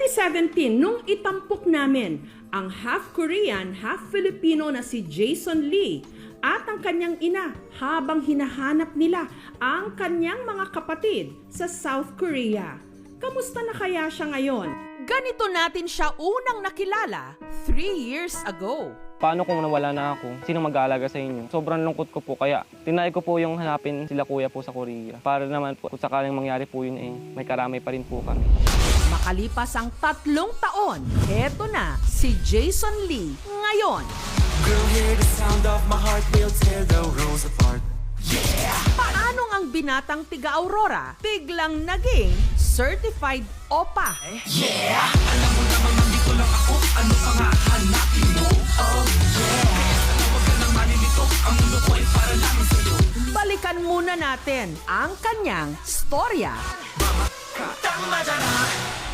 2017, nung itampok namin ang half Korean, half Filipino na si Jason Lee at ang kanyang ina habang hinahanap nila ang kanyang mga kapatid sa South Korea. Kamusta na kaya siya ngayon? Ganito natin siya unang nakilala 3 years ago. Paano kung nawala na ako? Sino mag-aalaga sa inyo? Sobrang lungkot ko po, kaya tinay ko po yung hanapin sila kuya po sa Korea. Para naman po, kung sakaling mangyari po yun, may karamay pa rin po kami. Makalipas ang 3 taon, eto na si Jason Lee ngayon. Girl, hear the sound of my heart, we'll tear the rose apart. Paano ang binatang tiga Aurora biglang naging certified OPA? Alam mo naman nandito lang ako, ano pa nga hanapin mo? Oh yeah, huwag ka nang malilito, ang mundo ko ay para lang sa'yo. Balikan muna natin ang kanyang storya. Tama dyan na.